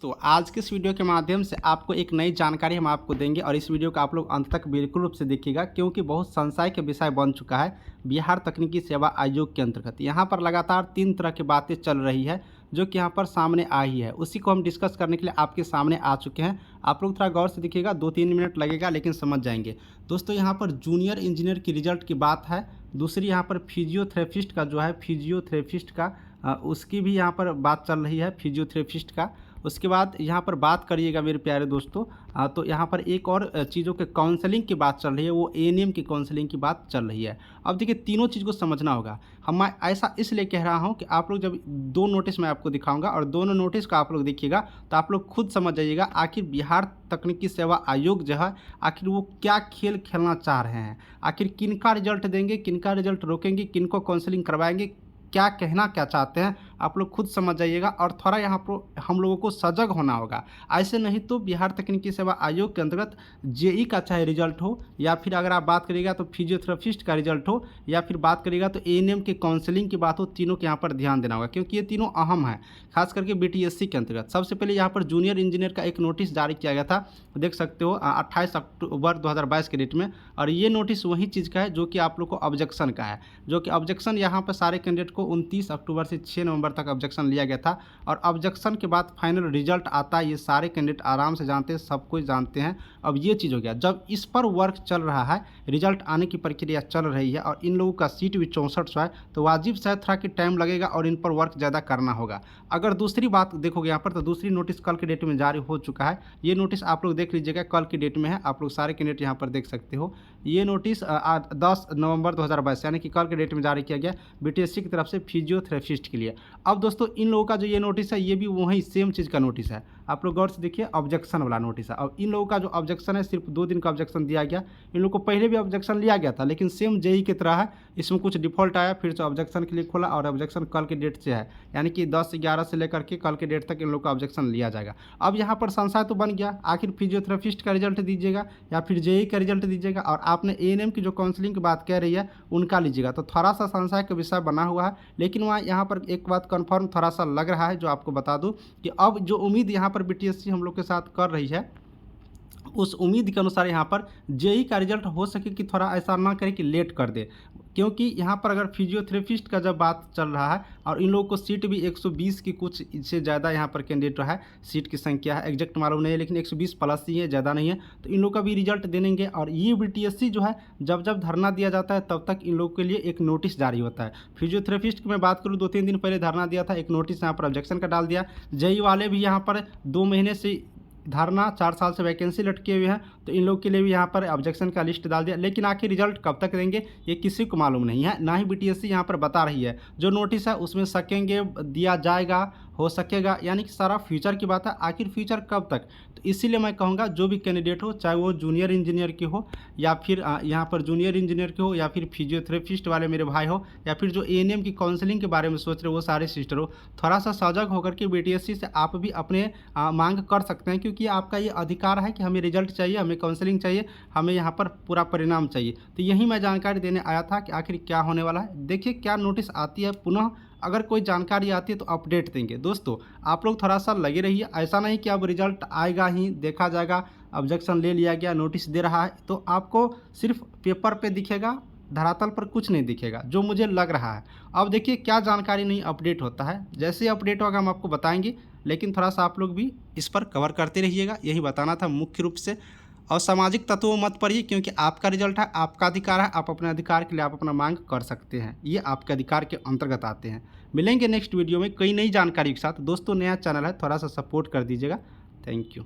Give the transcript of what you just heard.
तो आज के इस वीडियो के माध्यम से आपको एक नई जानकारी हम आपको देंगे और इस वीडियो को आप लोग अंत तक बिल्कुल रूप से देखिएगा क्योंकि बहुत संशय के विषय बन चुका है बिहार तकनीकी सेवा आयोग के अंतर्गत। यहाँ पर लगातार 3 तरह की बातें चल रही है जो कि यहाँ पर सामने आई है, उसी को हम डिस्कस करने के लिए आपके सामने आ चुके हैं। आप लोग थोड़ा गौर से देखिएगा, 2-3 मिनट लगेगा लेकिन समझ जाएंगे। दोस्तों यहाँ पर जूनियर इंजीनियर की रिजल्ट की बात है। दूसरी यहाँ पर फिजियोथेरेपिस्ट का जो है फिजियोथेरेपिस्ट का उसकी भी यहाँ पर बात चल रही है, फिजियोथेरेपिस्ट का। उसके बाद यहाँ पर बात करिएगा मेरे प्यारे दोस्तों, तो यहाँ पर एक और चीज़ों के काउंसलिंग की बात चल रही है, वो एएनएम की काउंसलिंग की बात चल रही है। अब देखिए तीनों चीज़ को समझना होगा। हम ऐसा इसलिए कह रहा हूँ कि आप लोग जब 2 नोटिस मैं आपको दिखाऊंगा और दोनों नोटिस को आप लोग देखिएगा तो आप लोग खुद समझ जाइएगा आखिर बिहार तकनीकी सेवा आयोग जो है आखिर वो क्या खेल खेलना चाह रहे हैं, आखिर किनका रिजल्ट देंगे, किनका रिजल्ट रोकेंगे, किनको काउंसलिंग करवाएंगे, क्या कहना क्या चाहते हैं आप लोग खुद समझ जाइएगा। और थोड़ा यहाँ पर हम लोगों को सजग होना होगा, ऐसे नहीं तो बिहार तकनीकी सेवा आयोग के अंतर्गत जेई का चाहे रिजल्ट हो या फिर अगर आप बात करिएगा तो फिजियोथेरेपिस्ट का रिजल्ट हो या फिर बात करिएगा तो एएनएम के काउंसलिंग की बात हो, तीनों के यहाँ पर ध्यान देना होगा क्योंकि ये तीनों अहम है, खास करके बीटीएससी के अंतर्गत। सबसे पहले यहाँ पर जूनियर इंजीनियर का एक नोटिस जारी किया गया था, देख सकते हो 28 अक्टूबर 2022 के डेट में। और ये नोटिस वही चीज़ का है जो कि आप लोग को ऑब्जेक्शन का है, जो कि ऑब्जेक्शन यहाँ पर सारे कैंडिडेट को 29 अक्टूबर से 6 नवंबर तक ऑब्जेक्शन लिया गया था। और ऑब्जेक्शन के बाद फाइनल रिजल्ट आता है, ये सारे कैंडिडेट आराम से जानते हैं, सब कुछ जानते हैं। अब ये चीज़ हो गया, जब इस पर वर्क चल रहा है, रिजल्ट आने की प्रक्रिया चल रही है और इन लोगों का सीट भी 6400 है, तो वाजिब शायद थोड़ा कि टाइम लगेगा और इन पर वर्क ज़्यादा करना होगा। अगर दूसरी बात देखोगे यहाँ पर तो दूसरी नोटिस कल के डेट में जारी हो चुका है। ये नोटिस आप लोग देख लीजिएगा, कल की डेट में है, आप लोग सारे कैंडिडेट यहाँ पर देख सकते हो। ये नोटिस 10 नवंबर 2022 यानी कि कल के डेट में जारी किया गया बीटीएससी की तरफ से फिजियोथेरेपिस्ट के लिए। अब दोस्तों इन लोगों का जो ये नोटिस है ये भी वही सेम चीज़ का नोटिस है, आप लोग गौर से देखिए, ऑब्जेक्शन वाला नोटिस है। अब इन लोगों का जो ऑब्जेक्शन है सिर्फ 2 दिन का ऑब्जेक्शन दिया गया। इन लोगों को पहले भी ऑब्जेक्शन लिया गया था लेकिन सेम जेई की तरह है, इसमें कुछ डिफॉल्ट आया, फिर से ऑब्जेक्शन के लिए खोला और ऑब्जेक्शन कल के डेट से है, यानी कि 10/11 से लेकर के कल के डेट तक इन लोग का ऑब्जेक्शन लिया जाएगा। अब यहाँ पर संशय तो बन गया, आखिर फिजियोथेरेपिस्ट का रिजल्ट दीजिएगा या फिर जेई का रिजल्ट दीजिएगा और आपने एएनएम की जो काउंसलिंग की बात कह रही है उनका लीजिएगा, तो थोड़ा सा संशय का विषय बना हुआ है। लेकिन वहाँ यहाँ पर एक बात कन्फर्म थोड़ा सा लग रहा है, जो आपको बता दूँ कि अब जो उम्मीद यहाँ पर बीटीएससी हम लोग के साथ कर रही है उस उम्मीद के अनुसार यहाँ पर जेई का रिजल्ट हो सके कि थोड़ा ऐसा ना करे कि लेट कर दे, क्योंकि यहाँ पर अगर फिजियोथेरेपिस्ट का जब बात चल रहा है और इन लोगों को सीट भी 120 की कुछ से ज़्यादा यहाँ पर कैंडिडेट है, सीट की संख्या है एग्जैक्ट मालूम नहीं है लेकिन 120 प्लस ही है, ज़्यादा नहीं है, तो इन लोग का भी रिजल्ट देंगे। और ये बीटीएससी जो है जब जब धरना दिया जाता है तब तक इन लोगों के लिए एक नोटिस जारी होता है। फिजियोथेरेपिस्ट की मैं बात करूँ 2-3 दिन पहले धरना दिया था, एक नोटिस यहाँ पर ऑब्जेक्शन का डाल दिया। जेई वाले भी यहाँ पर 2 महीने से धरना, 4 साल से वैकेंसी लटके हुए हैं, तो इन लोग के लिए भी यहाँ पर ऑब्जेक्शन का लिस्ट डाल दिया। लेकिन आखिर रिजल्ट कब तक देंगे ये किसी को मालूम नहीं है, ना ही बीटीएससी यहाँ पर बता रही है। जो नोटिस है उसमें सकेंगे दिया जाएगा, हो सकेगा, यानी कि सारा फ्यूचर की बात है। आखिर फ्यूचर कब तक, तो इसीलिए मैं कहूँगा जो भी कैंडिडेट हो, चाहे वो जूनियर इंजीनियर की हो या फिर यहाँ पर जूनियर इंजीनियर की हो या फिर फिजियोथेरेपिस्ट वाले मेरे भाई हो या फिर जो एएनएम की काउंसलिंग के बारे में सोच रहे हो वो सारे सिस्टर हो, थोड़ा सा सजग होकर के बीटीएससी से आप भी अपने मांग कर सकते हैं, क्योंकि आपका ये अधिकार है कि हमें रिजल्ट चाहिए, हमें काउंसलिंग चाहिए, हमें यहाँ पर पूरा परिणाम चाहिए। तो यही मैं जानकारी देने आया था कि आखिर क्या होने वाला है। देखिए क्या नोटिस आती है, पुनः अगर कोई जानकारी आती है तो अपडेट देंगे। दोस्तों आप लोग थोड़ा सा लगे रहिए, ऐसा नहीं कि अब रिजल्ट आएगा ही देखा जाएगा, ऑब्जेक्शन ले लिया गया, नोटिस दे रहा है तो आपको सिर्फ पेपर पे दिखेगा, धरातल पर कुछ नहीं दिखेगा, जो मुझे लग रहा है। अब देखिए क्या जानकारी नहीं अपडेट होता है, जैसे अपडेट होगा हम आपको बताएंगे, लेकिन थोड़ा सा आप लोग भी इस पर कवर करते रहिएगा, यही बताना था मुख्य रूप से। और सामाजिक तत्वों मत पढ़िए क्योंकि आपका रिजल्ट है, आपका अधिकार है, आप अपने अधिकार के लिए आप अपना मांग कर सकते हैं, ये आपके अधिकार के अंतर्गत आते हैं। मिलेंगे नेक्स्ट वीडियो में कई नई जानकारी के साथ। दोस्तों नया चैनल है, थोड़ा सा सपोर्ट कर दीजिएगा। Thank you.